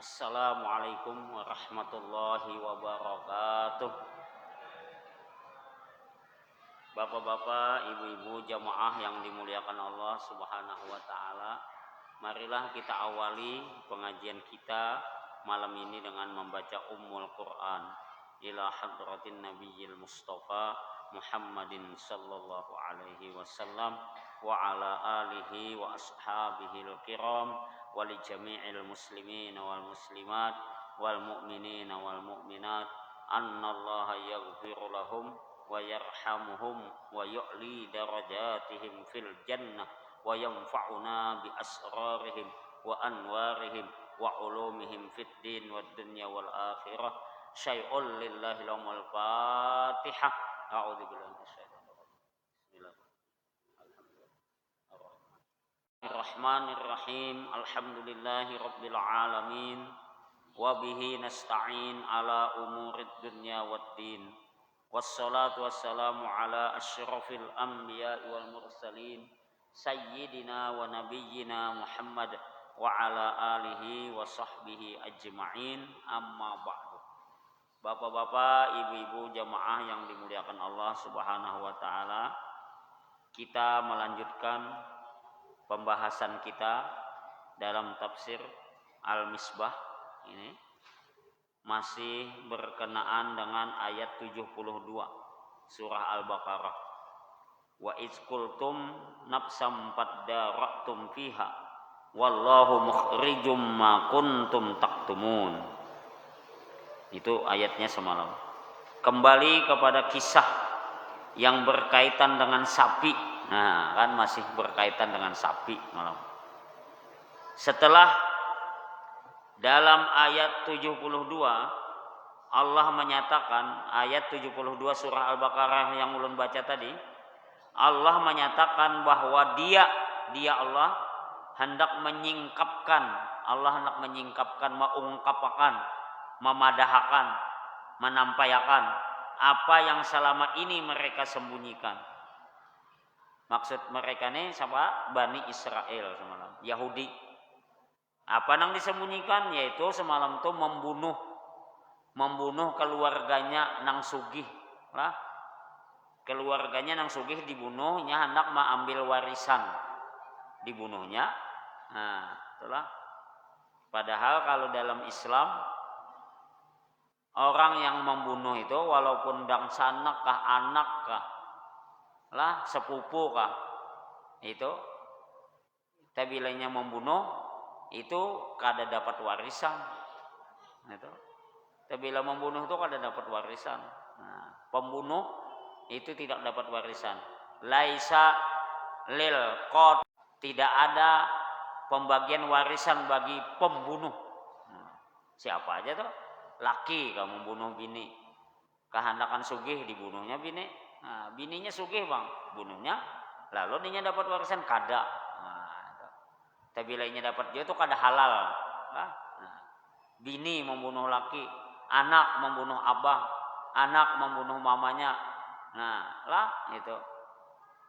Assalamualaikum warahmatullahi wabarakatuh. Bapak-bapak, ibu-ibu jamaah yang dimuliakan Allah Subhanahu wa taala, marilah kita awali pengajian kita malam ini dengan membaca Ummul Quran ila hadratin Nabiyil Mustafa Muhammadin sallallahu alaihi wasallam wa ala alihi wa ashabihil kiram wa li jami'il muslimin wal muslimat wal mu'minin wal mu'minat annallaha yaghfiru lahum wa yarhamuhum wa yu'li darajatihim fil jannah wa yanfa'una bi asrarihim wa anwarihim wa ulumihim fid din wad dunya wal akhirah. Syai'un lillahi lahumul fatihah. A'udzu billahi minasyaitonir rajim. Bismillahirrahmanirrahim. Alhamdulillahi rabbil alamin wa bihi nasta'in ala umurid dunya waddin. Wassalatu wassalamu ala asyrafil anbiya'i wal mursalin sayyidina wa nabiyyina Muhammad wa ala alihi wa sahbihi ajma'in, amma ba'du. Bapak-bapak, ibu-ibu jamaah yang dimuliakan Allah Subhanahu wa taala, kita melanjutkan pembahasan kita dalam tafsir Al-Misbah ini, masih berkenaan dengan ayat 72 surah Al-Baqarah. Wa iz qultum nafsam faddaratum fiha wallahu mukhrijum ma kuntum taktumun. Itu ayatnya semalam. Kembali kepada kisah yang berkaitan dengan sapi. Nah, kan masih berkaitan dengan sapi malam. Setelah dalam ayat 72 Allah menyatakan, ayat 72 surah Al-Baqarah yang ulun baca tadi, Allah menyatakan bahwa dia Allah hendak menyingkapkan, mengungkapkan, memadahakan, menampakkan apa yang selama ini mereka sembunyikan. Maksud mereka ini siapa? Bani Israel semalam, Yahudi. Apa yang disembunyikan? Yaitu semalam itu membunuh keluarganya nang sugih lah. Keluarganya nang sugih dibunuhnya, hendak mengambil warisan, dibunuhnya. Nah, itulah. Padahal kalau dalam Islam, orang yang membunuh itu walaupun dang sanak kah, anak kah, lah sepupu kah, itu tabilanya membunuh itu kada dapat warisan. Itu tabila membunuh itu kada dapat warisan. Nah, pembunuh itu tidak dapat warisan. Laisa lil qat, tidak ada pembagian warisan bagi pembunuh. Nah, siapa aja tuh? Laki kamu membunuh bini, kehendakan sugih dibunuhnya bini. Nah, bininya sugih bang, bunuhnya, lalu dinya dapat warisan kada. Nah, tapi lainnya dapat dia itu kada halal. Nah, bini membunuh laki, anak membunuh abah, anak membunuh mamanya. Nah, lah itu.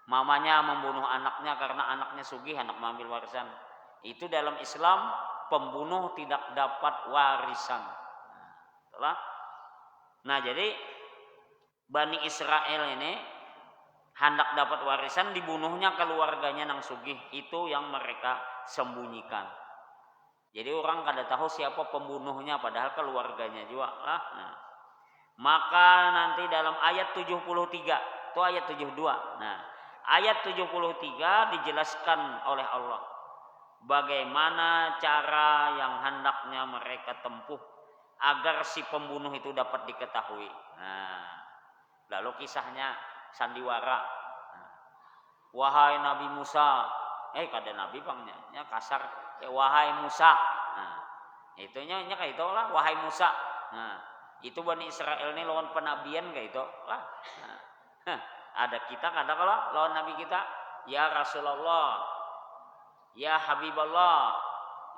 Mamanya membunuh anaknya karena anaknya sugih, anak mengambil warisan. Itu dalam Islam pembunuh tidak dapat warisan. Nah, jadi Bani Israel ini hendak dapat warisan, dibunuhnya keluarganya nang sugih. Itu yang mereka sembunyikan. Jadi orang kada tahu siapa pembunuhnya, padahal keluarganya juga lah. Nah, maka nanti dalam ayat 73, itu ayat 72. Nah, ayat 73 dijelaskan oleh Allah bagaimana cara yang hendaknya mereka tempuh agar si pembunuh itu dapat diketahui. Nah, lalu kisahnya sandiwara. Nah, wahai Nabi Musa, kada Nabi bangnya, nya kasar. Wahai Musa. Nah, itunya kayak itulah, wahai Musa. Nah, itu Bani Israel ini lawan penabian kayak itu lah. Nah, ada kita kada kalau lawan Nabi kita, ya Rasulullah, ya Habiballah.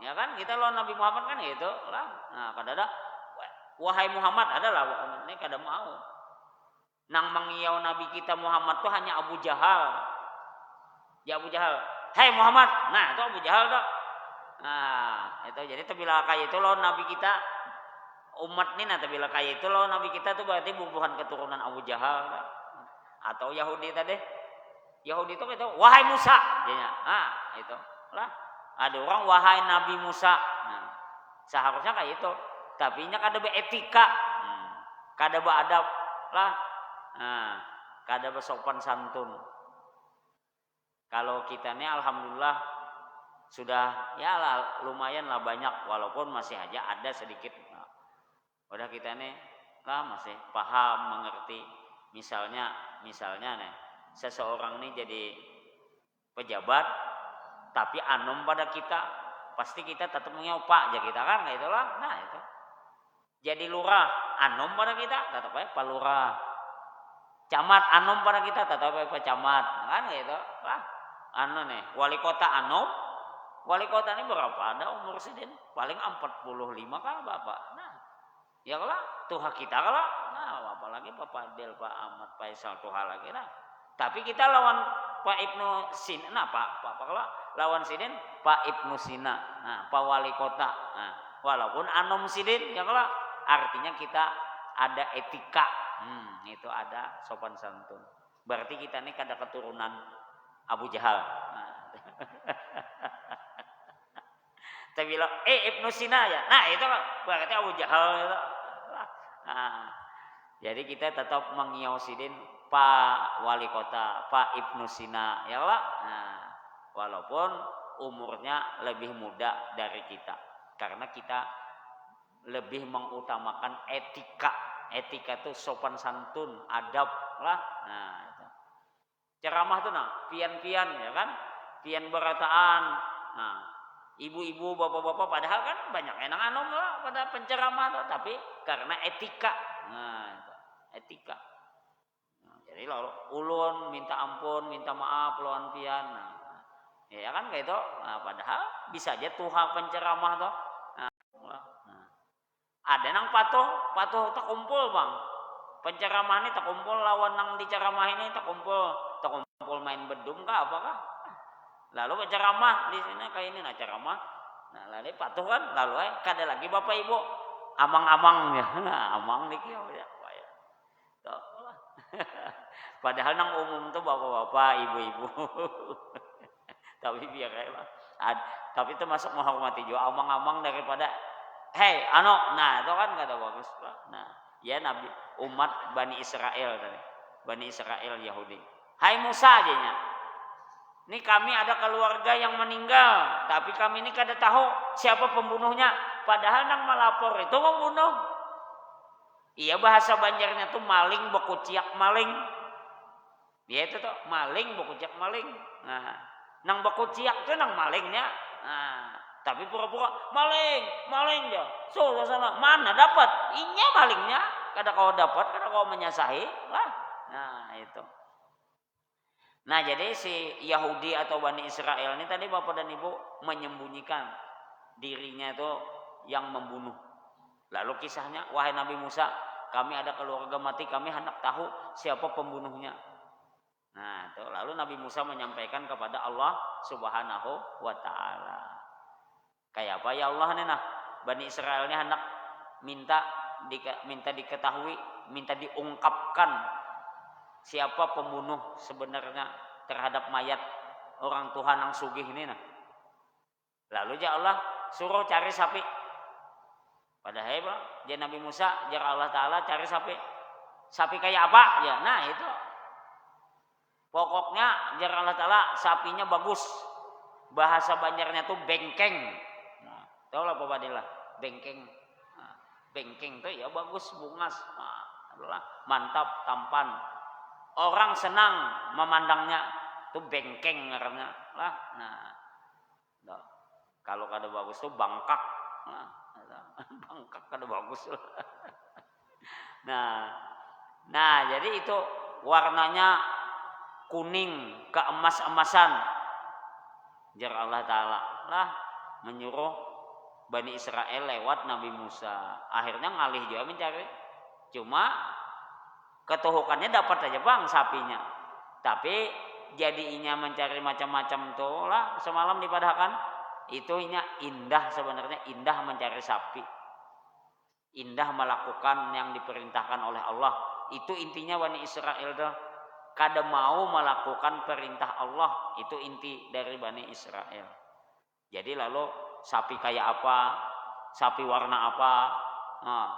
Ya kan, kita lawan Nabi Muhammad kan gitu lah. Nah, kada ada wahai Muhammad, adalah ini kada mau. Nang mengiyau Nabi kita Muhammad tuh hanya Abu Jahal. Ya Abu Jahal, "Hai Muhammad." Nah, itu Abu Jahal tuh. Nah, itu jadi tabila kaya itu loh Nabi kita umat ini nah tabila kaya itu loh Nabi kita tuh berarti bukan keturunan Abu Jahal atau Yahudi tadi. Yahudi itu gitu, wahai Musa, ya, itu lah. Ada orang wahai Nabi Musa. Nah, seharusnya kayak itu. Tapi nya kada beetika, kada beadab lah. Nah, kada bersopan santun. Kalau kita nih alhamdulillah sudah ya lah, lumayan lah banyak walaupun masih aja ada sedikit. Udah kita nih lah masih paham mengerti. Misalnya nih seseorang nih jadi pejabat tapi anom pada kita pasti kita tetap menyopak aja kita kan gitu lah. Nah itu jadi lurah anom pada kita tetap aja Pak Lurah. Camat anom pada kita tetap aja Pak Camat kan gitu lah. Anu nih wali kota anom. Wali kota ini berapa? Ada umur sidin paling 45 kah Bapak. Nah, ya kalau Tuhan kita kalau nah apalagi Pak Fadil, Pak Ahmad, Pak Faisal Tuhan lagi nah. Tapi kita lawan Pak Ibnu Sina, nah Pak kalau lawan sidin Pak Ibnu Sina, nah Pak Wali Kota. Nah, walaupun anom sidin ya kalau artinya kita ada etika, itu ada sopan santun. Berarti kita ini kada keturunan Abu Jahal. Nah. Tapi bilang, Ibnu Sina ya. Nah itu berarti Abu Jahal itu. Nah, jadi kita tetap mengiosidin Pak Wali Kota, Pak Ibnu Sina ya Pak. Nah, walaupun umurnya lebih muda dari kita. Karena kita lebih mengutamakan etika. Etika itu sopan santun, adab lah. Nah, itu. Ceramah tuh nah, pian-pian ya kan? Pian berataan. Nah, ibu-ibu, bapak-bapak padahal kan banyak enang anom lah pada penceramah tuh, tapi karena etika. Nah, etika. Nah, jadi lalu ulun minta ampun, minta maaf lawan pian. Nah, ya kan kayak itu. Nah, padahal bisa aja Tuhan penceramah tuh. Nah, ada nang patuh tak kumpul bang. Penceramah ini tak kumpul lawan nang diceramah ini tak kumpul main bedum kah apakah? Lalu ceramah di sini kayak ini nah ceramah. Nah, lalu patuh kan lalu kada lagi Bapak Ibu amang-amang ya. Nah, amang niki ya. Padahal nang umum tuh bapak-bapak, ibu-ibu. Tapi biar lah. Tapi itu masuk menghormati juga amang-amang daripada nah itu kan kata bagus. Nah, ya Nabi umat Bani Israel tadi. Bani Israel Yahudi. Hai Musa ajanya. Ini kami ada keluarga yang meninggal, tapi kami ini kada tahu siapa pembunuhnya. Padahal nang melapor itu membunuh. Iya bahasa Banjarnya tuh maling bekuciak maling. Ya itu tuh maling bekuciak maling. Nah, nang bekuciak tuh nang malingnya. Nah, tapi pura-pura maling dia. Sana mana dapat? Inya malingnya. Kada kau dapat, kada kau menyasahi lah. Nah itu. Nah jadi si Yahudi atau Bani Israel ini tadi Bapak dan Ibu menyembunyikan dirinya itu yang membunuh. Lalu kisahnya, wahai Nabi Musa, kami ada keluarga mati, kami hendak tahu siapa pembunuhnya. Nah itu lalu Nabi Musa menyampaikan kepada Allah Subhanahu wa Ta'ala. Kayak apa ya Allah nih nah, Bani Israel ini hendak minta diketahui, minta diungkapkan siapa pembunuh sebenarnya terhadap mayat orang Tuhan yang sugih ini nah. Lalu ya Allah suruh cari sapi. Padahal dia Nabi Musa jar Allah Ta'ala cari sapi. Sapi kayak apa? Ya nah itu. Pokoknya jar Allah Ta'ala sapinya bagus. Bahasa Banjarnya tuh bengkeng. Nah, tahu lah Pak Badilah, bengkeng. Nah, bengkeng tuh ya bagus bungas. Nah, mantap tampan. Orang senang memandangnya tuh bengkeng karena lah. Nah, kalau kada bagus tuh bangkak. Bangkak kada bagus. Nah, jadi itu warnanya kuning keemas-emasan. Jar Allah Ta'ala lah menyuruh Bani Israel lewat Nabi Musa. Akhirnya ngalih juga mencari. Cuma ketuhukannya dapat aja bang sapinya. Tapi jadinya mencari macam-macam tuh lah semalam dipadahkan. Itu indah sebenarnya, indah mencari sapi. Indah melakukan yang diperintahkan oleh Allah. Itu intinya Bani Israel dah. Kada mau melakukan perintah Allah. Itu inti dari Bani Israel. Jadi lalu sapi kayak apa, sapi warna apa,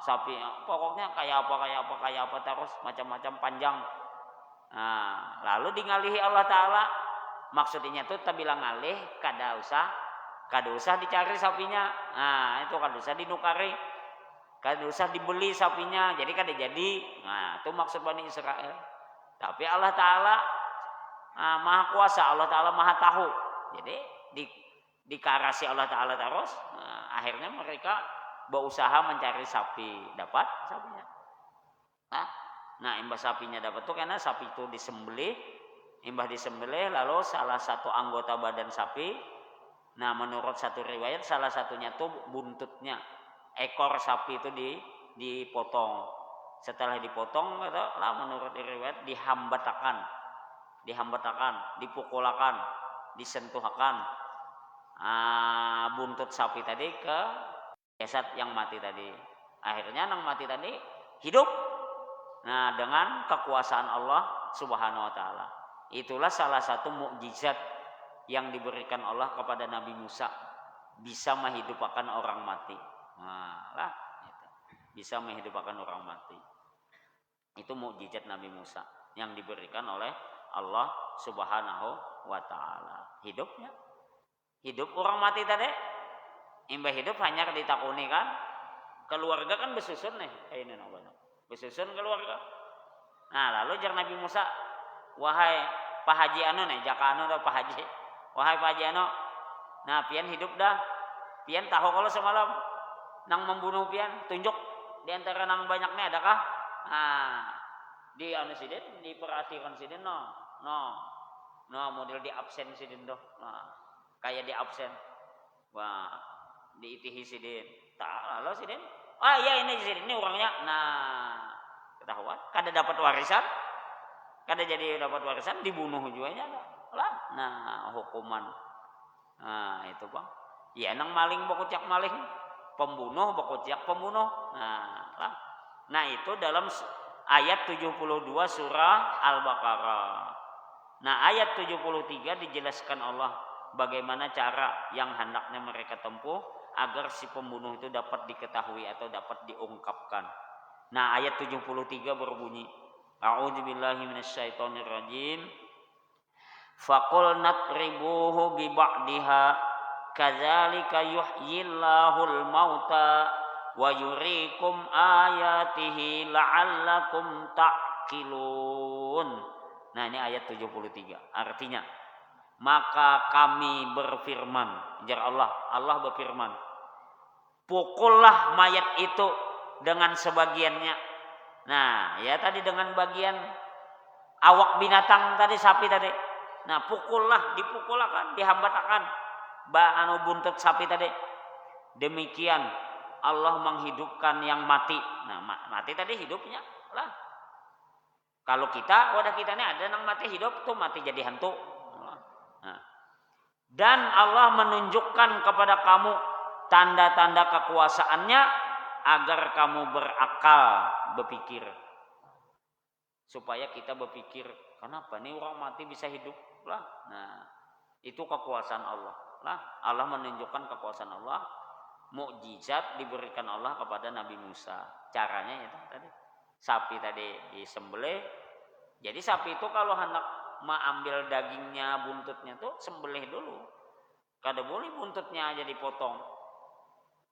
sapi pokoknya kayak apa terus macam-macam panjang. Nah, lalu ngalihi Allah Ta'ala. Maksudnya tuh tak bilang ngalih, kada usah dicari sapinya. Nah, itu kada usah dinukari, kada usah dibeli sapinya. Jadi kada jadi. Nah, itu maksud Bani Israel. Tapi Allah Ta'ala Maha Kuasa, Allah Ta'ala Maha Tahu. Jadi dikarasi Allah Ta'ala terus. Nah, akhirnya mereka berusaha mencari sapi, dapat sapinya. Nah, imbah sapinya dapat tuh karena sapi itu disembelih. Imbah disembelih lalu salah satu anggota badan sapi. Nah, menurut satu riwayat salah satunya tuh buntutnya, ekor sapi itu dipotong. Setelah dipotong, lah menurut riwayat dihambatakan, dipukulakan, disentuhkan buntut sapi tadi ke jasad yang mati tadi. Akhirnya yang mati tadi hidup. Nah, dengan kekuasaan Allah Subhanahu wa Ta'ala. Itulah salah satu mukjizat yang diberikan Allah kepada Nabi Musa, bisa menghidupkan orang mati. Nah, lah, bisa menghidupkan orang mati. Itu mukjizat Nabi Musa yang diberikan oleh Allah Subhanahu wa Ta'ala. Hidupnya, hidup orang mati tadi. Imbah hidup hanya ditakuni kan, keluarga kan besusun nih, ini namanya. Besusun keluarga. Nah, lalu jar Nabi Musa, wahai Pak Haji anu nih, jaka anu dah Pak Haji. Wahai Pak Haji anu, nah pian hidup dah. Pian tahu kalau semalam nang membunuh pian, tunjuk di antara nang banyaknya adakah? Nah, di anu sidin, diperhatikan sidin no model di absen sidin doh. Nah, kayak di absen. Wah, diitihi sidin. Tak lalu sidin. Iya ini orangnya. Nah, ketahuan, kada dapat warisan, kada jadi dapat warisan, dibunuh juga lah. Nah, hukuman. Nah, itu Bang. Ya nang maling bokocak maling, pembunuh bokocak pembunuh. Nah, lah. Nah, itu dalam ayat 72 surah Al-Baqarah. Nah, ayat 73 dijelaskan Allah bagaimana cara yang hendaknya mereka tempuh agar si pembunuh itu dapat diketahui atau dapat diungkapkan. Nah, ayat 73 berbunyi, A'udzubillahi minasyaitonirrajim. Faqul natribuhu bi ba'diha kadzalika yuhyillahul mauta wa yuriikum ayatihi la'allakum ta'qilun. Nah, ini ayat 73. Artinya, maka kami berfirman, jar Allah berfirman, pukullah mayat itu dengan sebagiannya. Nah, ya tadi dengan bagian awak binatang tadi, sapi tadi. Nah, dipukulkan, dihambatakan buntut sapi tadi. Demikian Allah menghidupkan yang mati. Nah, mati tadi hidupnya lah. Kalau wadah kita ini ada yang mati hidup tuh, mati jadi hantu. Nah. Dan Allah menunjukkan kepada kamu tanda-tanda kekuasaannya agar kamu berakal, berpikir. Supaya kita berpikir, kenapa nih orang mati bisa hidup lah. Nah, itu kekuasaan Allah lah. Allah menunjukkan kekuasaan Allah. Mukjizat diberikan Allah kepada Nabi Musa. Caranya itu tadi, sapi tadi disembelih. Jadi sapi itu kalau hendak ambil dagingnya, buntutnya tuh sembelih dulu. Kada boleh buntutnya aja dipotong.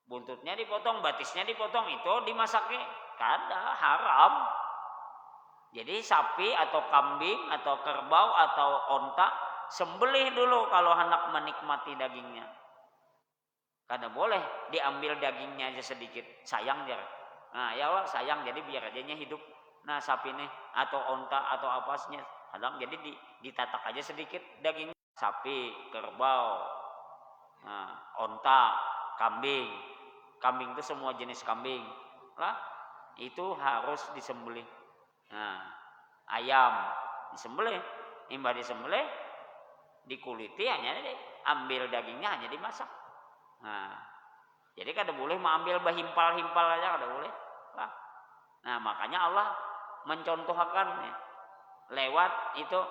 Buntutnya dipotong, batisnya dipotong, itu dimasaknya kada, haram. Jadi sapi atau kambing atau kerbau atau onta sembelih dulu kalau hendak menikmati dagingnya. Kada boleh diambil dagingnya aja sedikit, sayang dia. Nah, ya Allah sayang, jadi biar aja hidup. Nah, sapi nih atau onta atau apasnya, kadang jadi ditatak aja sedikit daging. Sapi, kerbau, onta, kambing itu semua jenis kambing lah, itu harus disembelih. Nah, ayam disembelih, imbah disembelih, dikuliti, hanya ambil dagingnya, hanya dimasak. Nah, jadi kada boleh mengambil bahimpal-himpal aja kada boleh. Nah, makanya Allah mencontohkan ya, lewat itu.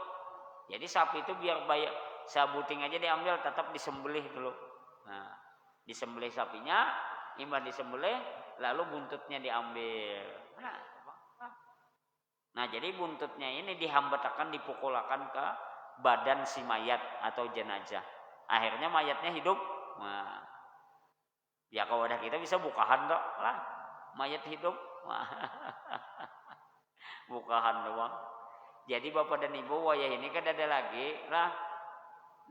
Jadi sapi itu biar bayar sabuting aja diambil, tetap disembelih dulu. Nah, disembelih sapinya, imbang disembelih, lalu buntutnya diambil. Nah, jadi buntutnya ini dihambatakan, dipukulakan ke badan si mayat atau jenazah. Akhirnya mayatnya hidup. Nah, ya kalau wadah kita bisa bukahan dok lah, mayat hidup. Bukahan doang. Jadi bapak dan ibu wayah ini kan ada lagi lah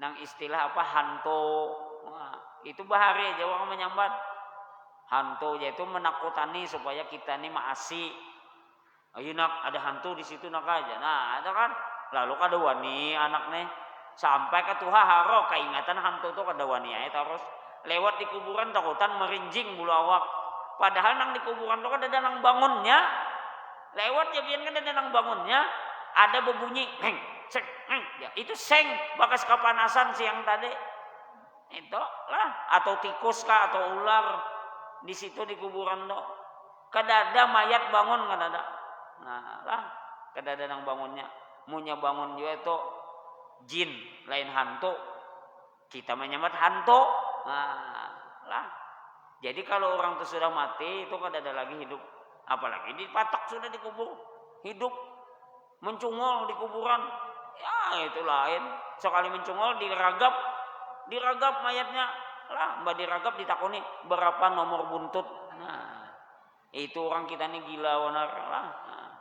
nang istilah apa hantu. Wah, itu bahari aja orang menyambat. Hantu yaitu menakutani supaya kita ini maasi. Ayo nak ada hantu di situ nak aja. Nah, itu kan lalu kada wani anak nih sampai ke tuha haro keingatan hantu tuh kada wani aja terus lewat di kuburan takutan merinjing bulu awak. Padahal nang di kuburan tuh kan ada nang bangunnya. Lewat ya biar kan ada nang bangunnya. Ada berbunyi heng, seng, heng. Ya, itu seng bekas kepanasan siang tadi. Itu lah atau tikus kah atau ular di situ di kuburan do. Kada ada mayat bangun kada ada. Nah, lah kada ada nang bangunnya. Munya bangun juga itu jin lain hantu. Kita menyambat hantu. Nah, lah. Jadi kalau orang itu sudah mati itu kada ada lagi hidup. Apalagi dipatok sudah dikubur hidup. Mencungol di kuburan, ya itu lain. Sekali mencungol diragap mayatnya lah, mbak diragap ditakoni berapa nomor buntut. Nah, itu orang kita nih gila benar lah. Nah,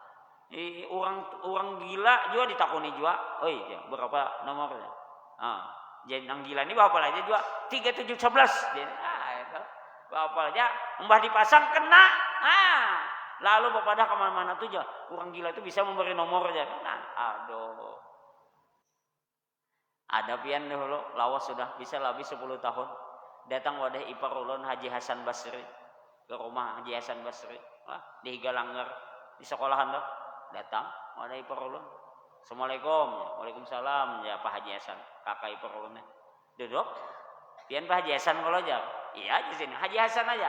orang gila juga ditakoni juga, oi ya, berapa nomornya? Ah, jadi yang gila ini berapa aja juga 3711. Jadi, itu berapa aja, mbah dipasang kena. Lalu bapak dah kemana-mana tuh aja. Orang gila itu bisa memberi nomor aja. Nah, aduh. Ada pian dulu, lawas sudah bisa lebih 10 tahun. Datang wadah ipar ulun Haji Hasan Basri. Ke rumah Haji Hasan Basri. Di Galanggar. Di sekolahan dah. Datang wadah ipar ulun. Assalamualaikum. Waalaikumsalam. Ya Pak Haji Hasan. Kakak ipar ulunnya. Duduk. Pian Pak Haji Hasan kalau aja. Iya di sini. Haji Hasan aja.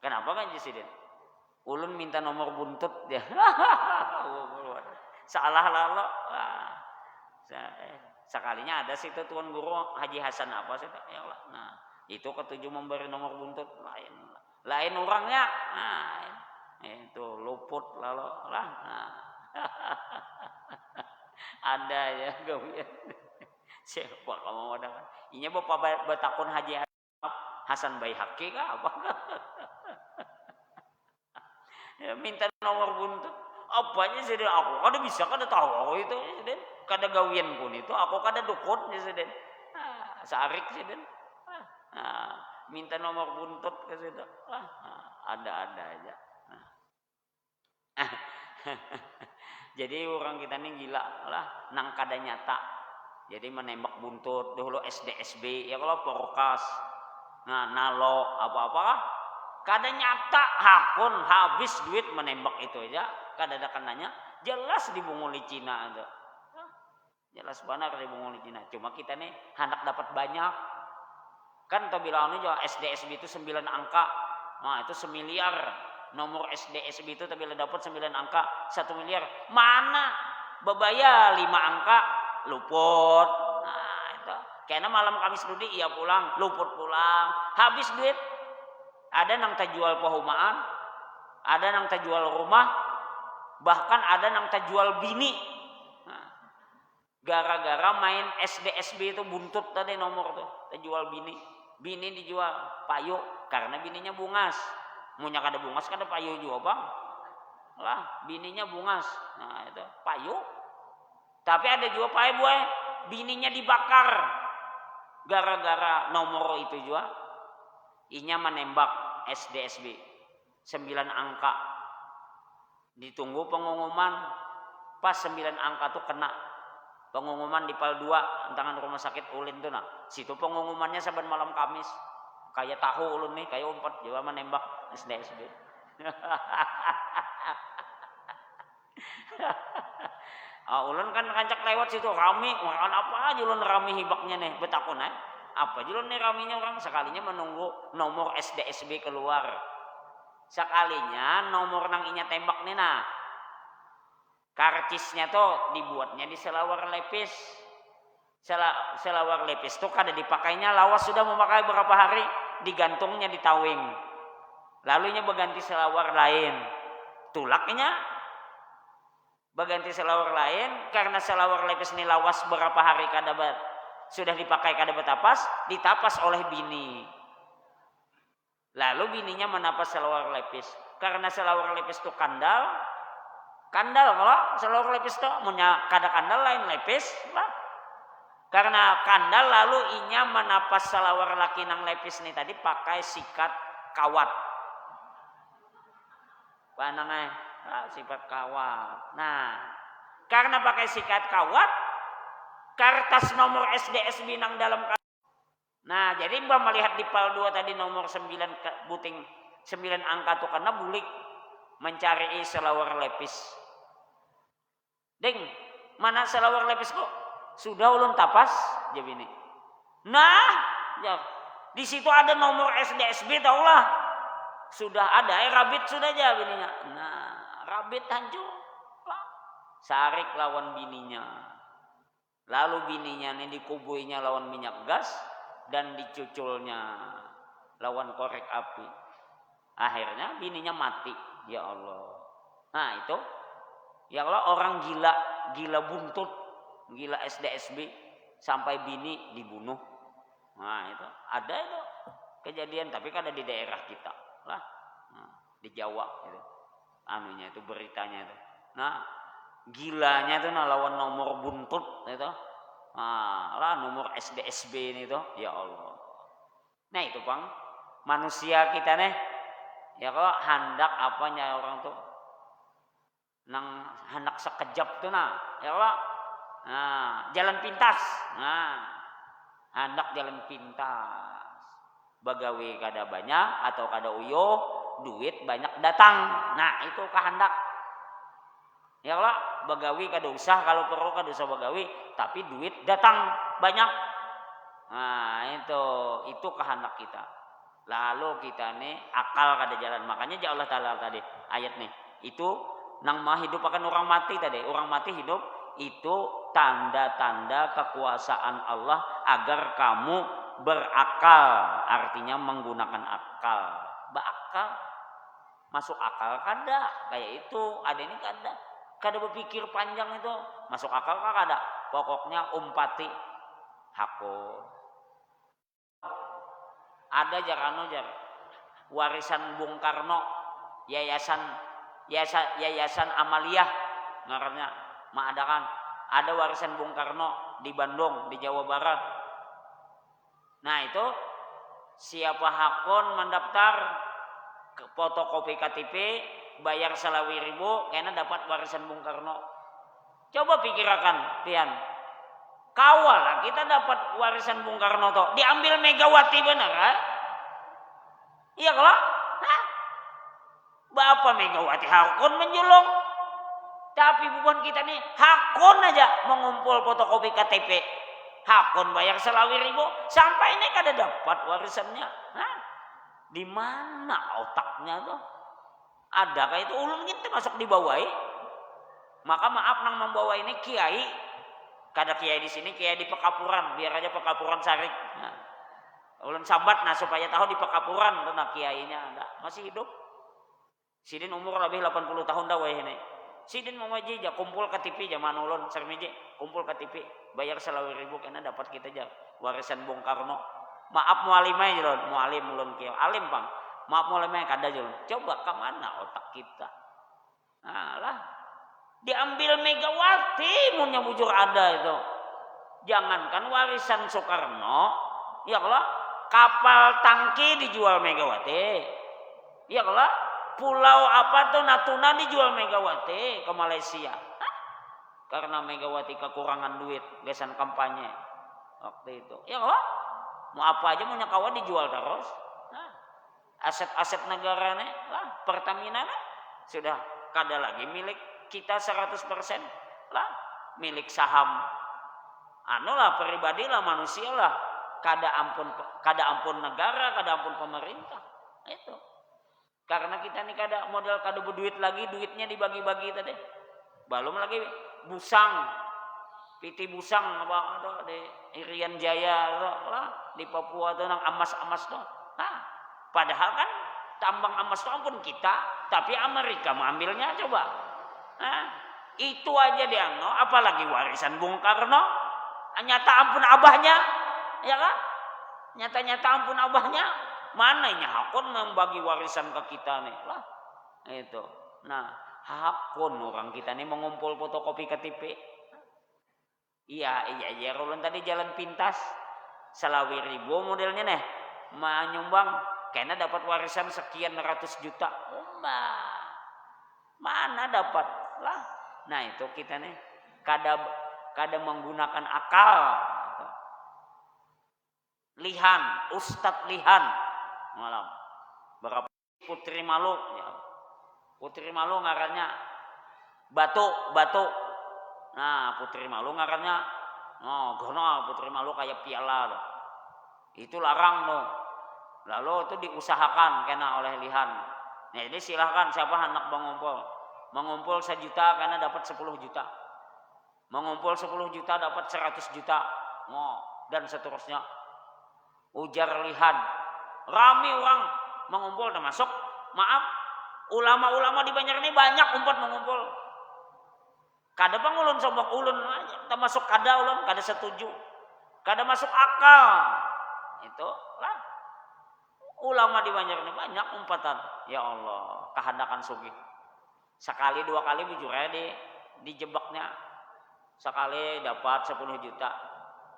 Kenapa kan di sini? Ulun minta nomor buntut dia. Salah lalu. Sekalinya ada situ tuan guru Haji Hasan apa sih? Ya Allah. Nah, itu ketujuh memberi nomor buntut lain orangnya. Nah, itu luput lalu lah. Nah. Ada ya gawian. Siapa kamu ada kan? Inya bapak batakun Haji Hasan Baihaqi kah apa? Ya, minta nomor buntut apanya sih aku kada bisa kada tahu aku itu sih kada gawian pun itu aku kada dukun sih saarik sih minta nomor buntut ke situ ada aja jadi orang kita ini gila lah nang kada nyata jadi menembak buntut dulu SD SB ya kalau porkas nalo apa kada nyata hakun habis duit menembak itu aja kada ada kenanya jelas dibunguli Cina ada jelas benar dibunguli Cina cuma kita nih hendak dapat banyak kan tau bilang juga SD SB itu 9 angka nah itu 1 miliar nomor SD SB itu tapi dapat 9 angka 1 miliar mana bebaya 5 angka luput nah itu karena malam Kamis Ludi ia pulang luput pulang habis duit. Ada nang terjual perumahan, ada nang terjual rumah, bahkan ada nang terjual bini. Nah, gara-gara main SD SB itu buntut tadi nomor tuh, terjual bini. Bini dijual payu karena bininya bungas. Munya kada bungas kada payu juga bang. Lah bininya bungas. Nah itu payu. Tapi ada juga payu boy, bininya dibakar. Gara-gara nomor itu juga. Inya menembak SD SB 9 angka ditunggu pengumuman pas 9 angka tuh kena pengumuman di PAL 2 tangan rumah sakit ulin tuh nah situ pengumumannya saban malam Kamis kayak tahu ulun nih kayak umpat juga menembak SD SB ulun kan kancak lewat situ rame makan apa aja ulun rame hibaknya nih betakun Apa julun nih raminya orang sekalinya menunggu nomor SDSB keluar. Sekalinya nomor nang inya tembak nih nah. Karcisnya tuh dibuatnya di selawar lepis. Selawar lepis tuh kada dipakainya lawas sudah memakai berapa hari digantungnya di tawing. Lalunya berganti selawar lain. Tulaknya berganti selawar lain karena selawar lepis ini lawas berapa hari kada sudah dipakai kada betapas, ditapas oleh bini. Lalu bininya menapas selawar lepis. Karena selawar lepis itu kandal kalau selawar lepis itu kada kandal lain lepis lah. Karena kandal lalu inya menapas selawar laki nang lepis ini tadi pakai sikat kawat. Panangnya sifat kawat. Nah, karena pakai sikat kawat, kertas nomor SDSB nang dalam. Nah, jadi Mbak melihat di PAL 2 tadi nomor 9 buting 9 angka tuh karena bulik mencari selawar lepis. Ding, mana selawar lepis kok? Sudah ulun tapas jadi ini. Nah, ya, di situ ada nomor SDSB taulah. Sudah ada, rabit sudah aja bininya. Nah, rabit hancur. Sarik lawan bininya. Lalu bininya ini dikubuinya lawan minyak gas dan dicuculnya lawan korek api. Akhirnya bininya mati. Ya Allah. Nah itu, ya Allah orang gila buntut, gila SDSB sampai bini dibunuh. Nah itu ada itu kejadian, tapi kan ada di daerah kita lah, nah, di Jawa itu. Anunya itu beritanya itu. Nah gilanya itu lawan nomor buntut itu. Nah, lah nomor SDSB ini tuh, ya Allah. Nah itu Bang, manusia kita nih, ya kalau hendak apanya orang tuh, nang hendak sekejap tuh nah, ya kalau, nah jalan pintas, nah hendak jalan pintas, bagawe kada banyak atau kada uyo, duit banyak datang, nah itu kehendak. Ya Allah, bagawi kada usah, kalau perlu kada usah bagawi, tapi duit datang banyak. Nah, itu kehendak kita. Lalu kita nih akal kada jalan. Makanya Allah Taala tadi ayat nih, itu nang mah hidup akan orang mati tadi. Orang mati hidup itu tanda-tanda kekuasaan Allah agar kamu berakal, artinya menggunakan akal. Berakal. Masuk akal kada, kayak itu, ada ini kada. Kada berpikir panjang itu, masuk akal kah kada? Pokoknya umpati hako. Ada jar warisan Bung Karno, yayasan Amaliyah ngarannya, mengadakan ada warisan Bung Karno di Bandung, di Jawa Barat. Nah itu siapa hakon mendaftar ke fotokopi KTP, bayar 1.000 karena dapat warisan Bung Karno. Coba pikirkan, pian. Kawal lah kita dapat warisan Bung Karno toh, diambil Megawati bener kan? Iya kalau? Hah? Bapak Megawati hakun menjulung. Tapi bukan kita nih hakun aja mengumpul fotokopi KTP. Hakun bayar 1.000 sampai ini kada dapat warisannya. Hah? Di mana otaknya tuh? Adakah itu ulun kita masuk di bawah? Maka maaf nang membawa ini kiai, kada kiai di sini, kiai di Pekapuran, biar aja Pekapuran Sarik. Nah, ulun sabat nah supaya tahu di Pekapuran tuh nah kiainya ada masih hidup. Sidin umur lebih 80 tahun dah weh ini. Sidin mau aja kumpul KTP zaman ulun sermiji, kumpul KTP, bayar 1.000 karena dapat kita aja warisan Bung Karno. Maaf mualimai jelon, mualim ulun kiai, alim Bang. Maaf mualimai kada jelon. Coba ke mana otak kita? Nah lah, diambil Megawati punya bujur ada itu. Jangankan warisan Soekarno, ya kalau kapal tangki dijual Megawati, ya kalau pulau apa tuh Natuna dijual Megawati ke Malaysia. Hah? Karena Megawati kekurangan duit, gesan kampanye waktu itu. Ya kalau mau apa aja punya kawan dijual terus. Nah, aset-aset negara nih lah, Pertamina nih, sudah kada lagi milik kita 100% lah, milik saham anu lah, pribadi lah, manusia lah. kada ampun negara, kada ampun pemerintah. Itu. Karena kita nih modal kada berduit lagi, duitnya dibagi-bagi tadi. Belum lagi busang. Piti busang apa ada di Irian Jaya lah di Papua tuh nang emas-emas tuh. Nah, padahal kan tambang emas itu ampun kita, tapi Amerika mengambilnya coba. Nah, itu aja dianggap, apalagi warisan Bung Karno. Nyata ampun abahnya, ya kan? Nyata-nyata ampun abahnya, mana ini hakun membagi warisan ke kita nih lah. Itu. Nah, hakun orang kita nih mengumpul fotokopi KTP. Iya, ulun tadi jalan pintas, Selawi ribu modelnya nih, menyumbang, karena dapat warisan sekian ratus juta. Mana dapat lah? Nah itu kita nih, kada menggunakan akal. Lihan, Ustadz Lihan, malam, berapa Putri Malu, ya. Putri Malu ngarannya Batu. Nah, Putri Malu ngarannya, gono Putri Malu kayak piala loh. Itu larang loh. Lalu itu diusahakan kena oleh Lihan. Nah, ini silahkan siapa hendak mengumpul 1 juta karena dapat 10 juta. Mengumpul 10 juta dapat 100 juta. Dan seterusnya. Ujar Lihan. Rame orang mengumpul termasuk, maaf, ulama-ulama di Banjar ini banyak umpat mengumpul. Kada pangulun sombong ulun termasuk kada ulun kada setuju. Kada masuk akal. Itu lah. Ulama di Banjar ini banyak umpatan. Ya Allah, kehendakan sugih. Sekali 2 kali bujur aja dijebaknya. Sekali dapat 10 juta.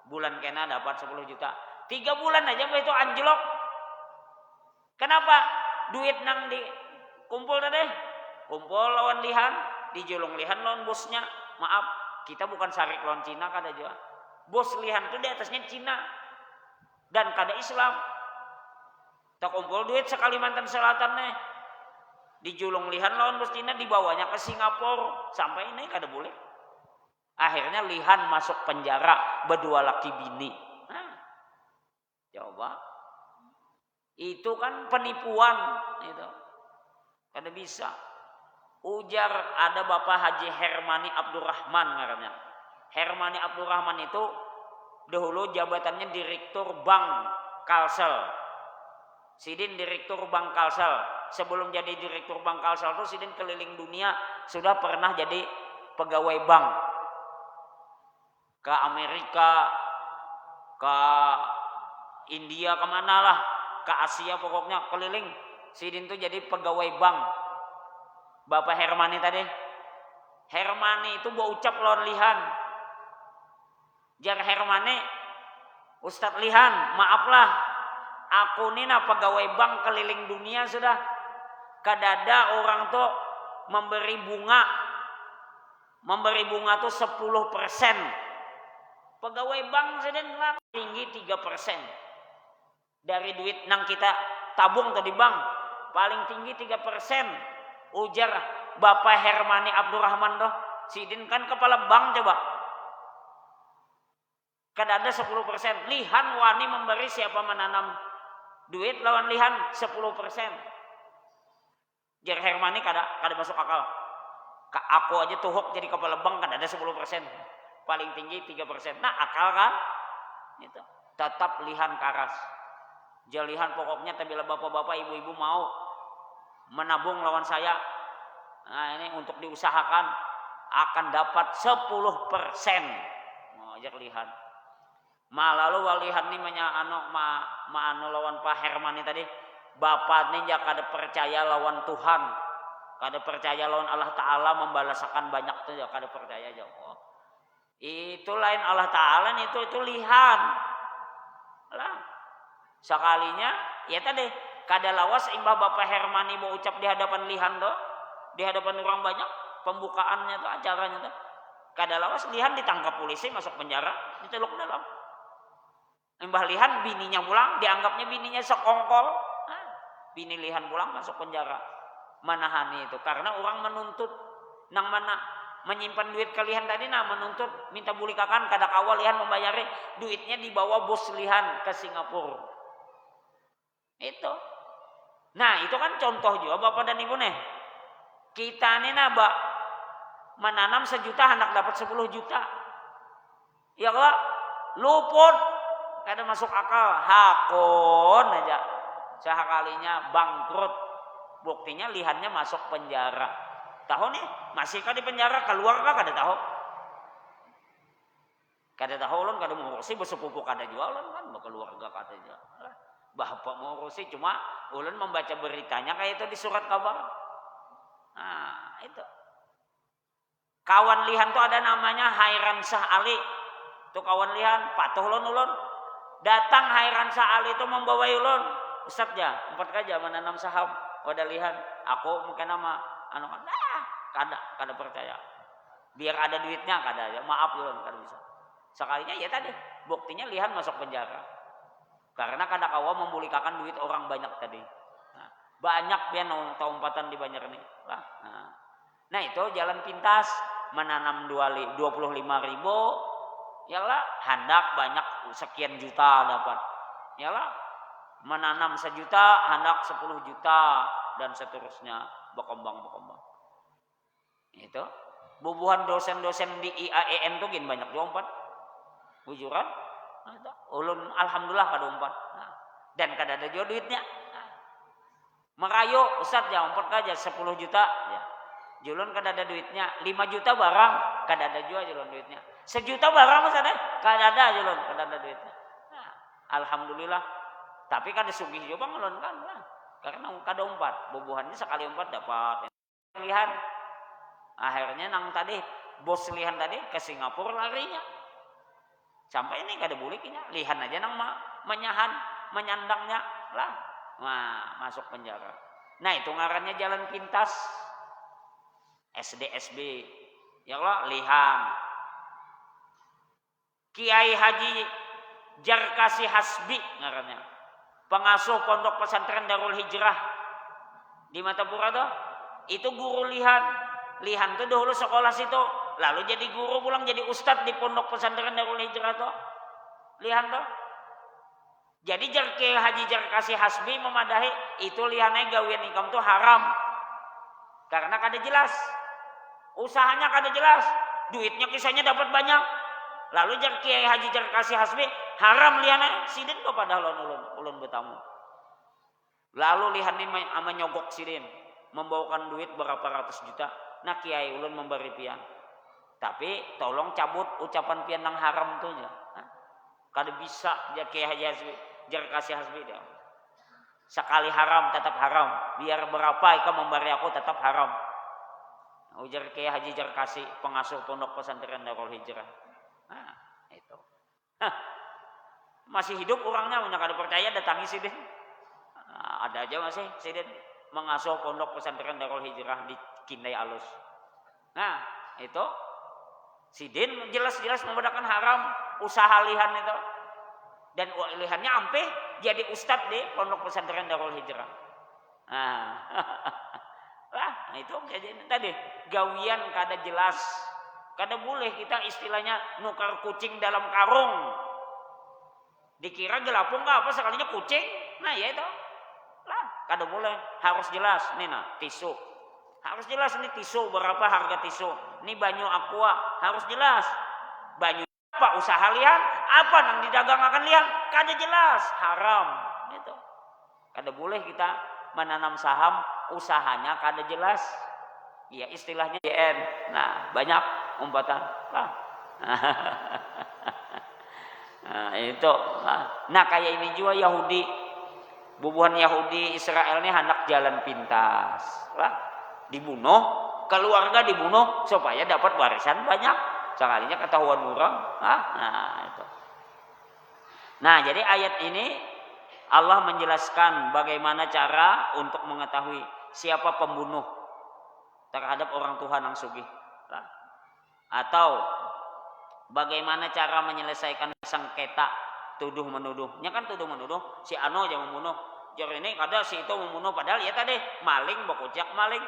Bulan kena dapat 10 juta. 3 bulan aja itu anjlok. Kenapa? Duit nang di kumpul tadi. Kumpul lawan Lihan, dijulung Lihan lawan bosnya. Maaf, kita bukan sarik lawan Cina kada juga. Bos Lihan itu di atasnya Cina. Dan kada Islam. Tak kumpul duit sekalimantan Selatan nih. Dijulung Lihan lawan bos Cina, dibawanya ke Singapura. Sampai ini kada boleh. Akhirnya Lihan masuk penjara berdua laki bini. Coba. Itu kan penipuan itu. Kada bisa. Ujar ada Bapak Haji Hermani Abdurrahman ngarannya. Hermani Abdurrahman itu dahulu jabatannya Direktur Bank Kalsel. Sidin Direktur Bank Kalsel. Sebelum jadi Direktur Bank Kalsel itu Sidin keliling dunia, sudah pernah jadi pegawai bank. Ke Amerika, ke India, kemana lah, ke Asia pokoknya keliling. Sidin tuh jadi pegawai bank. Bapak Hermani tadi. Hermani itu gua ucap lawan Lihan. Jar Hermani, Ustadz Lihan, maaflah. Aku ini pegawai bank keliling dunia sudah. Kadada orang tuh memberi bunga. Memberi bunga tuh 10%. Pegawai bank sedang tinggi 3%. Dari duit nang kita tabung tadi bank paling tinggi 3%. Ujar Bapak Hermani Abdurrahman doh, Sidin kan kepala bank coba. Kada ada 10%. Lihan wani memberi siapa menanam duit lawan Lihan 10%. Jar Hermani kada masuk akal. Aku aja tuhuk jadi kepala bank kada ada 10%. Paling tinggi 3%. Nah, akal kan? Itu. Tetap Lihan karas. Jalihan pokoknya tabila bapak-bapak, ibu-ibu mau menabung lawan saya. Nah, ini untuk diusahakan akan dapat 10%. Mau ajak Lihan. Lalu Lihan ini anu lawan Pak Hermani tadi. Bapak ini jak kada percaya lawan Tuhan. Kada percaya lawan Allah Ta'ala membalasakan banyak tuh jak kada percaya aja. Itu lain Allah Ta'ala itu Lihan. Lah. Sekalinya ya tadi kada lawas imbah Bapak Hermani mau ucap di hadapan Lihan doh, di hadapan orang banyak pembukaannya tuh acaranya tuh. Kada lawas Lihan ditangkap polisi masuk penjara, diteluk dalam. Imbah Lihan bininya pulang, dianggapnya bininya sekongkol. Bini Lihan pulang masuk penjara. Manahani itu karena orang menuntut nang mana menyimpan duit kalian tadi menuntut minta bulikakan kada kawal lihan membayari duitnya dibawa bos lihan ke Singapura. Itu. Nah, itu kan contoh juga Bapak dan Ibu nih. Kita nih nabak menanam 1 juta hendak dapat 10 juta. Ya kalau luput kada masuk akal, hakon aja. Sehakalinya bangkrut. Buktinya lihannya masuk penjara. Tahu nih, masih kah di penjara, keluar kah kada tahu. Kada tahu ulun kada mau ngurusi bersepupu kada juga ulun kan, keluarga kada juga. Bapak mau ngurusi cuma ulun membaca beritanya kayak itu di surat kabar. Nah, itu. Kawan lihan tuh ada namanya Hairan Shah Ali. Tuh kawan lihan, patuh ulun. Datang Hairan Shah Ali itu membawa ulun. Ustaz ya, 4 kaja menanam saham. Wadah lihan, aku mungkin nama kada percaya. Biar ada duitnya kada aja. Maaf ulun kada bisa. Sekalinya ya tadi, buktinya lihan masuk penjara. Karena kada kawa membulikakan duit orang banyak tadi. Nah, banyak pian umpatan di Banjar nih. Nah, itu jalan pintas menanam 25.000, yalah hendak banyak sekian juta dapat. Yalah menanam 1 juta hendak 10 juta dan seterusnya berkembang. Itu bubuhan dosen-dosen di IAEN tuh gin banyak diumpat. Bujuran. Ulun alhamdulillah kada umpat. Dan kada ada juga duitnya. Merayu Ustaz ya umpat aja 10 juta ya. Julun kada ada duitnya. 5 juta barang kada ada juga julun duitnya. 1 juta barang Ustaz kada ada julun kada ada duitnya. Nah, alhamdulillah. Tapi kada sugih juga ulun kan. Karena kada umpat. Bubuhannya sekali umpat dapat. Lihan. Akhirnya nang tadi bos lihan tadi ke Singapura larinya. Sampai ini kada buliknya, lihan aja nang menyandangnya lah. Nah, masuk penjara. Nah, itu ngarannya jalan pintas. SDSB. Ya Allah, lihan. Kiai Haji Jarkasi Hasbi ngarannya. Pengasuh Pondok Pesantren Darul Hijrah di Matapura tuh. Itu guru lihan. Lihan tuh dahulu sekolah situ. Lalu jadi guru pulang jadi ustadz di Pondok Pesantren Darul Hijrah tuh. Lihan tuh. Jadi Kiai Haji Jarkasi Hasbi memadahi itu lihannya gawian ikam tuh haram. Karena kada jelas. Usahanya kada jelas. Duitnya kisahnya dapat banyak. Lalu Kiai Haji Jarkasi Hasbi haram lihannya sidin kepada ulun bertamu. Lalu lihan ini menyogok sidin. Membawakan duit berapa ratus juta. Nah Kiai ulun memberi pian. Tapi tolong cabut ucapan pian nang haram tuh ya. Kada bisa dia Kiai Haji Jarkasi Hasbi dia. Sekali haram tetap haram. Biar berapa ikam memberi aku tetap haram. Ujar Kiai Haji Jarkasi pengasuh Pondok Pesantren Darul Hijrah. Nah, itu. Masih hidup orangnya, punya kada percaya datangi sidin. Ada aja masih sidin mengasuh Pondok Pesantren Darul Hijrah di Kindai Alus. Nah, itu sidin jelas-jelas membedakan haram usaha lihan itu. Dan lihannya ampe jadi ustadz di Pondok Pesantren Darul Hijrah. Nah, itu kejadian tadi gawian kada jelas. Kada boleh kita istilahnya nukar kucing dalam karung. Dikira gelapung apa sekalinya kucing. Nah, ya itu. Lah, kada boleh, harus jelas. Nih nah, tisu. Harus jelas nih tisu berapa harga tisu. Nih banyu aqua, harus jelas. Banyu apa usaha lihan? Apa nang didagang akan lihan? Kada jelas, haram. Gitu. Kada boleh kita menanam saham usahanya kada jelas. Ya istilahnya JN. Nah, banyak umpatan. Nah, itu. Nah, kayak ini juga Yahudi. Bubuhan Yahudi Israel ini hendak jalan pintas. Dibunuh, keluarga dibunuh supaya dapat warisan banyak. Sekalinya ketahuan orang. Nah, itu. Nah, jadi ayat ini Allah menjelaskan bagaimana cara untuk mengetahui siapa pembunuh terhadap orang Tuhan yang sugih. Atau bagaimana cara menyelesaikan sengketa tuduh menuduhnya kan tuduh menuduh si Ano yang membunuh. Jor ini kada si itu membunuh padahal ya tadi maling bokojak maling.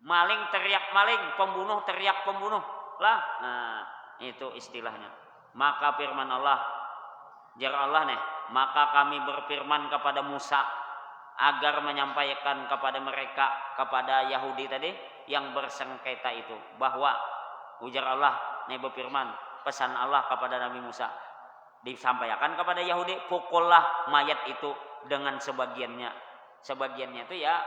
Maling teriak maling, pembunuh teriak pembunuh. Lah, nah, itu istilahnya. Maka firman Allah, jar Allah nih, maka kami berfirman kepada Musa agar menyampaikan kepada mereka, kepada Yahudi tadi yang bersengketa itu, bahwa ujar Allah nih berfirman, pesan Allah kepada Nabi Musa disampaikan kepada Yahudi, pukullah mayat itu dengan sebagiannya. Sebagiannya itu ya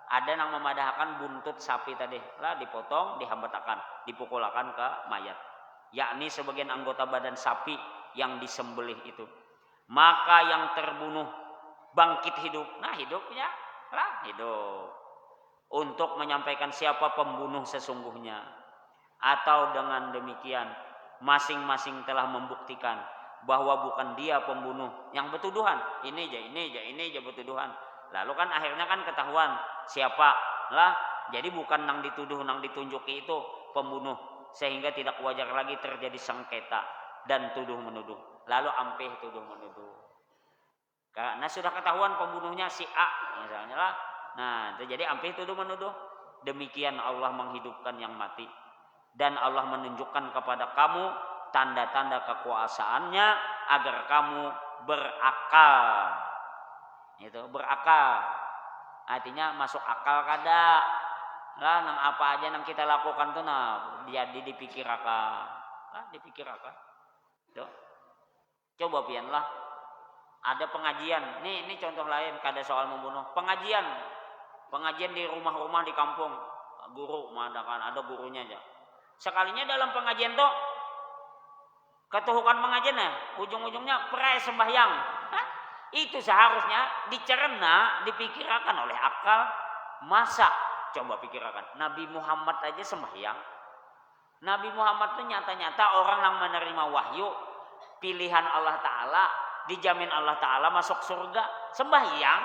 ada yang memadahkan buntut sapi tadi lah, dipotong, dihambatakan, dipukulakan ke mayat, yakni sebagian anggota badan sapi yang disembelih itu. Maka yang terbunuh bangkit hidup. Nah, hidupnya lah hidup untuk menyampaikan siapa pembunuh sesungguhnya. Atau dengan demikian masing-masing telah membuktikan bahwa bukan dia pembunuh yang bertuduhan. Ini aja bertuduhan. Lalu kan akhirnya kan ketahuan siapa lah. Jadi bukan nang dituduh, nang ditunjuki itu pembunuh, sehingga tidak wajar lagi terjadi sengketa dan tuduh menuduh. Lalu ampih tuduh menuduh. Karena sudah ketahuan pembunuhnya si A misalnya lah. Nah, terjadi ampih tuduh menuduh. Demikian Allah menghidupkan yang mati, dan Allah menunjukkan kepada kamu tanda-tanda kekuasaannya agar kamu berakal. Itu berakal. Artinya masuk akal kada. Lah nang apa aja nang kita lakukan tuh nah jadi dipikirakan. Lah dipikirakan. Tuh. Coba pian lah. Ada pengajian. Ini contoh lain kada soal membunuh. Pengajian di rumah-rumah di kampung. Guru mengadakan, ada gurunya aja. Sekalinya dalam pengajian tuh ketuhukan pengajiannya, ujung-ujungnya perai sembahyang. Hah? Itu seharusnya dicerna, dipikirkan oleh akal. Masa coba pikirkan, Nabi Muhammad aja sembahyang. Nabi Muhammad itu nyata-nyata orang yang menerima wahyu, pilihan Allah Ta'ala, dijamin Allah Ta'ala masuk surga, sembahyang.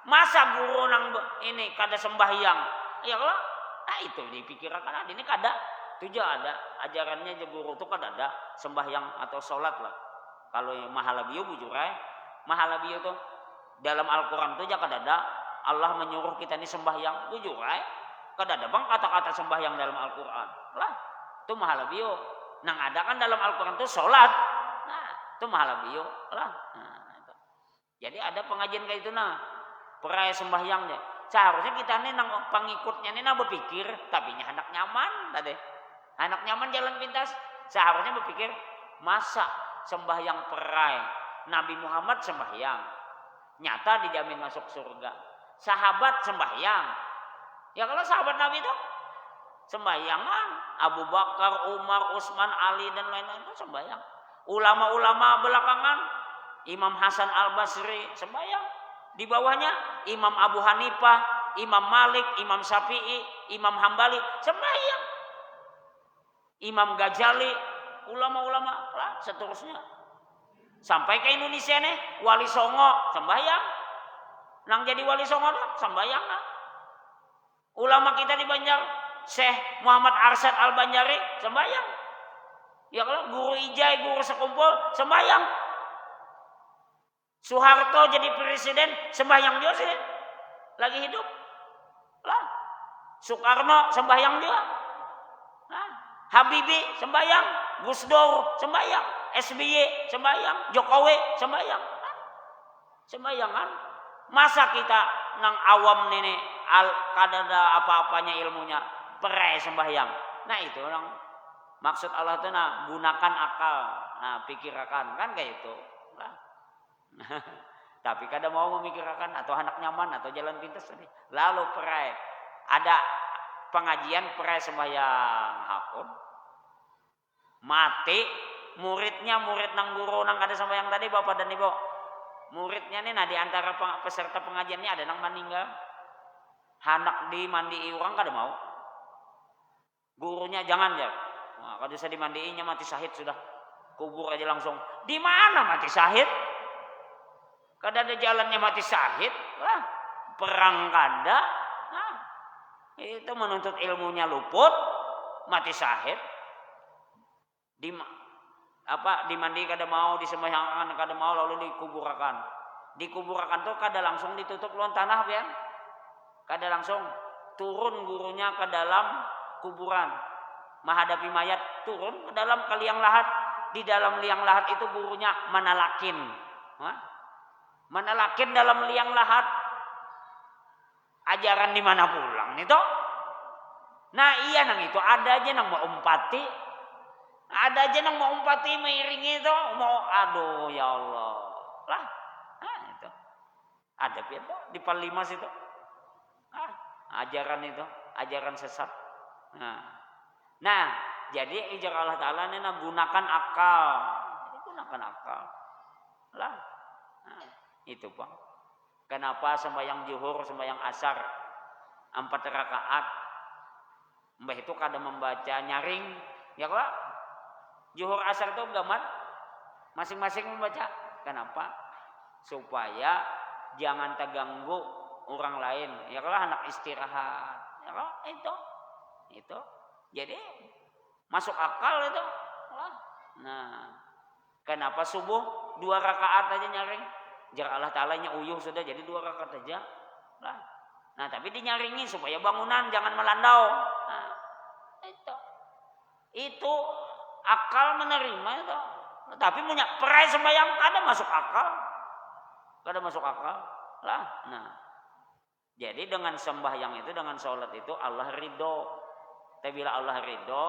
Masa guru nang ini kada sembahyang? Ya kalau nah itu dipikirkan, ini kada. Itu juga ada ajarannya guru itu kada ada sembahyang atau sholat lah. Kalau mahalabiyo bujurai. Mahalabiyo tuh dalam Al-Quran tuh aja kada ada Allah menyuruh kita ini sembahyang, jujur kada ada bang kata-kata sembahyang dalam Al-Quran lah, itu mahalabiyo. Nang ada kan dalam Al-Quran tuh sholat, nah itu mahalabiyo lah. Nah, itu. Jadi ada pengajian kayak itu nah, perai sembahyangnya. Seharusnya kita nih nang pengikutnya nih nang berpikir, tapi anak nyaman tadi, anak nyaman jalan pintas. Seharusnya berpikir masa sembahyang perai. Nabi Muhammad sembahyang, nyata dijamin masuk surga. Sahabat sembahyang, ya kalau sahabat Nabi itu sembahyangan, Abu Bakar, Umar, Utsman, Ali dan lain-lain itu sembahyang. Ulama-ulama belakangan, Imam Hasan Al Basri sembahyang. Di bawahnya Imam Abu Hanifah, Imam Malik, Imam Syafi'i, Imam Hambali sembahyang. Imam Ghazali, ulama-ulama lah seterusnya. Sampai ke Indonesia nih, Wali Songo sembahyang. Nang jadi Wali Songo sembahyang lah. Ulama kita di Banjar, Syekh Muhammad Arsyad Al Banjari sembahyang. Ya kalau guru ijai, guru sekumpul sembahyang. Soeharto jadi presiden sembahyang juga sih. Lagi hidup. Lah. Soekarno sembahyang juga. Nah, Habibie sembahyang, Gus Dur sembahyang. SBY sembahyang, Jokowi sembahyang, sembahyangan. Masa kita nang awam nene kada ada apa-apanya ilmunya, perai sembahyang. Nah itu orang maksud Allah itu nah gunakan akal, nah pikirkan kan kayak itu. Nah. Tapi kada mau memikirkan atau anak nyaman atau jalan pintas tadi. Lalu perai ada pengajian perai sembahyang hakun mati. Murid nang guru nang ada sembahyang tadi bapak dan ibu. Muridnya nih nah di antara peserta pengajian ini ada nang meninggal. Hanak dimandii orang kada mau. Gurunya jangan ya. Nah, kada bisa dimandiinya mati syahid sudah. Kubur aja langsung. Di mana mati syahid? Kada ada jalannya mati syahid. Lah, perang kada. Nah, itu menuntut ilmunya luput, mati syahid. Dimandi kada mau, disembahyangkan kada mau, lalu dikuburkan tuh kada langsung ditutup lawan tanah ya, kada langsung turun gurunya ke dalam kuburan, menghadapi mayat, turun ke dalam ke liang lahat. Di dalam liang lahat itu gurunya menalakin. Menalakin dalam liang lahat. Ajaran di mana pulang itu? Nah iya nang itu ada aja nang mau umpati, ada aja nang mau umpati mengiringi itu mau aduh ya Allah lah, itu ada itu di Palimas itu, ajaran itu ajaran sesat. Nah jadi ijar Allah Taala ini gunakan akal, gunakan akal lah, itu Pak. Kenapa sembahyang zuhur, sembahyang asar 4 rakaat Mbah itu kadang membaca nyaring, ya Pak. Zuhur asar itu gamat masing-masing membaca. Kenapa? Supaya jangan terganggu orang lain. Ya kalau anak istirahat, ya kalau itu. Jadi masuk akal itu. Nah, kenapa subuh 2 rakaat aja nyaring? Jar Allah Ta'ala nya uyuh sudah jadi 2 rakaat aja. Nah, tapi dinyaringi supaya bangunan jangan melandau. Nah, itu akal menerima itu. Tapi punya perai sembahyang kada masuk akal. Kada masuk akal. Lah, nah. Jadi dengan sembahyang itu, dengan sholat itu Allah ridho. Tapi bila Allah ridho,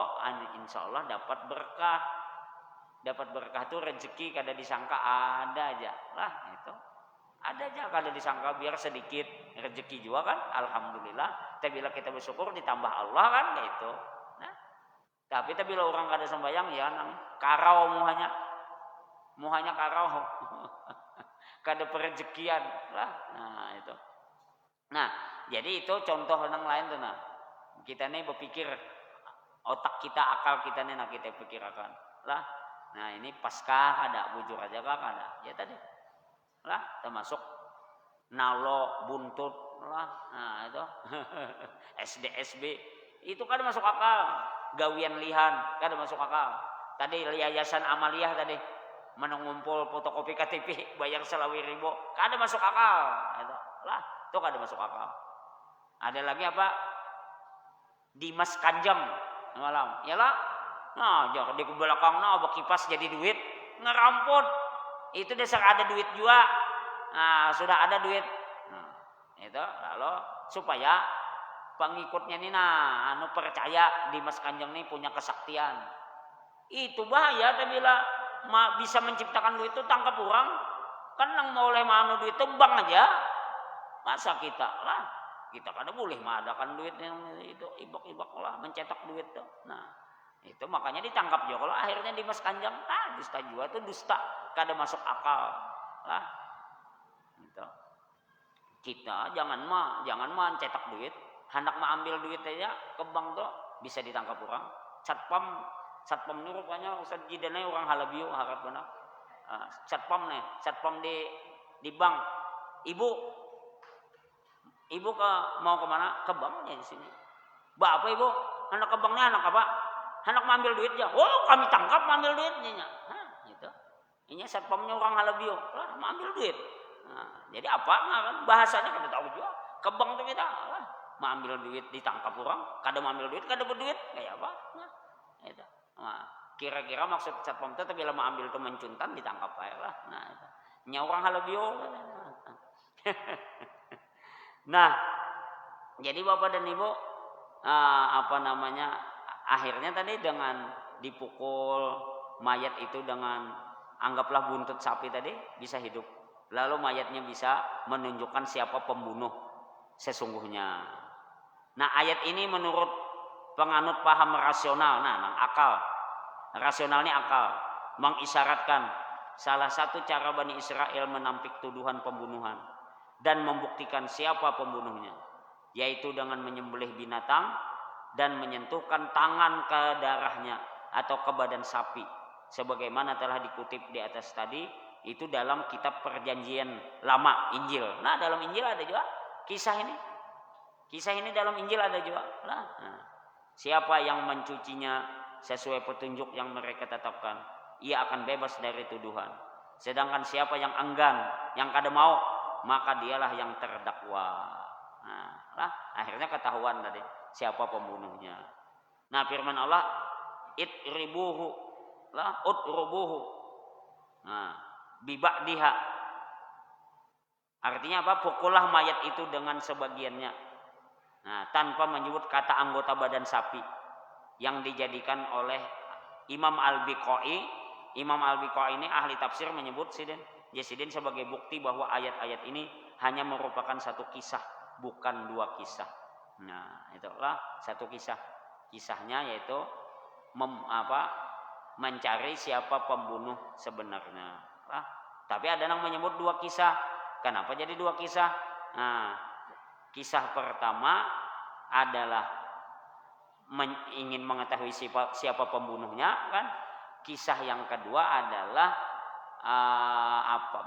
insya Allah dapat berkah. Dapat berkah itu rezeki kada disangka ada aja. Lah, itu. Ada aja kada disangka biar sedikit rezeki juga kan, alhamdulillah. Tapi bila kita bersyukur ditambah Allah kan gitu. Nah, tapi bila orang kada sembahyang ya nang karau muhanya karau. Kada perezekian lah. Nah, itu. Nah, jadi itu contoh nang lain tuh nah. Kita nih berpikir otak kita, akal kita nih nak kita pikirkan. Lah. Nah, ini pasca ada bujur aja kah ada. Ya tadi. Lah termasuk nalo buntut lah, nah itu SD SB itu kan masuk akal, gawian lihan kan masuk akal. Tadi yayasan amaliyah tadi mengumpul fotokopi KTP bayar 1.000 kan masuk akal, lah itu kan masuk akal. Ada lagi apa? Dimas Kanjeng malam, ya lah, nah jangan di belakang nah kipas jadi duit ngeramput. Itu dasar ada duit juga. Nah, sudah ada duit. Nah, itu lalu supaya pengikutnya nih nah percaya Dimas Kanjeng nih punya kesaktian. Itu bahaya tapi bila bisa menciptakan duit itu tangkap orang. Kan nang mau oleh manu duit itu bank aja. Masa kita lah, kita kan boleh mengadakan duit yang itu ibak-ibak lah mencetak duit tuh. Nah, itu makanya ditangkap juga. Kalau akhirnya Dimas Kanjeng dusta juga itu dusta, kada masuk akal lah. Gitu. Kita jangan cetak duit, hendak ambil duit aja ke bank tuh bisa ditangkap orang. Satpam ini rupanya Ustaz Jidannya orang Halabio harap benar. Satpam di bank. Ibu mau kemana? Ke banknya di sini. Apa ibu? Anak ke banknya anak apa? Hendak mengambil duitnya. Oh, kami tangkap mengambil duitnya. Gitu. Ini satpamnya orang Halabio. Lah, mengambil duit. Nah, jadi apa? Nah, kan bahasanya kada tahu juga. Ke bank tuh kita, mengambil duit ditangkap orang, kada mengambil duit, kada berduit, kayak apa? Nah, gitu. Nah, kira-kira maksud satpam itu bila mengambil itu mencuntan ditangkap aja lah. Nah, itu. Nya orang Halabio. Nah, jadi Bapak dan Ibu akhirnya tadi dengan dipukul mayat itu dengan anggaplah buntut sapi tadi bisa hidup. Lalu mayatnya bisa menunjukkan siapa pembunuh sesungguhnya. Nah, ayat ini menurut penganut paham rasional, akal. Rasionalnya akal mengisyaratkan salah satu cara Bani Israel menampik tuduhan pembunuhan dan membuktikan siapa pembunuhnya, yaitu dengan menyembelih binatang dan menyentuhkan tangan ke darahnya atau ke badan sapi, sebagaimana telah dikutip di atas tadi itu dalam kitab Perjanjian Lama Injil. Nah, dalam Injil ada juga kisah ini dalam Injil ada juga. Nah, siapa yang mencucinya sesuai petunjuk yang mereka tetapkan, ia akan bebas dari tuduhan. Sedangkan siapa yang enggan, yang kada mau, maka dialah yang terdakwa. Nah, lah akhirnya ketahuan tadi siapa pembunuhnya. Nah, firman Allah itribuhu lah utrubuhu. Nah, biba'diha. Artinya apa? Pukullah mayat itu dengan sebagiannya. Nah, tanpa menyebut kata anggota badan sapi yang dijadikan oleh Imam Al-Biqai. Imam Al-Biqai ini ahli tafsir menyebut Sidin sebagai bukti bahwa ayat-ayat ini hanya merupakan satu kisah, bukan dua kisah. Nah, itulah satu kisah. Kisahnya yaitu mencari siapa pembunuh sebenarnya. Tapi ada yang menyebut dua kisah. Kenapa jadi dua kisah? Nah, kisah pertama adalah ingin mengetahui siapa pembunuhnya, kan? Kisah yang kedua adalah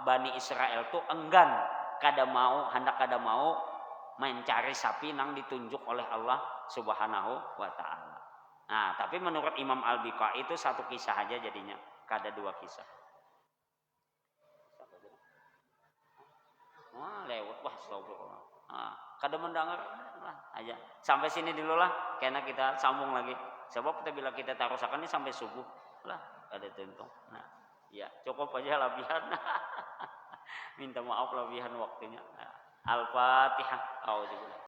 Bani Israel tuh enggan hendak mau mencari sapi yang ditunjuk oleh Allah Subhanahu wa taala. Nah, tapi menurut Imam Al-Biqai itu satu kisah aja jadinya, kada dua kisah. Wah, lewat astagfirullah. Kada mendengar aja. Sampai sini dulu lah, karena kita sambung lagi. Sebab kita bila kita tarusakan ini sampai subuh lah, ada tentu. Nah, ya cukup aja labihan. Minta maaf labihan waktunya. Al-Fatihah. Auzubillah.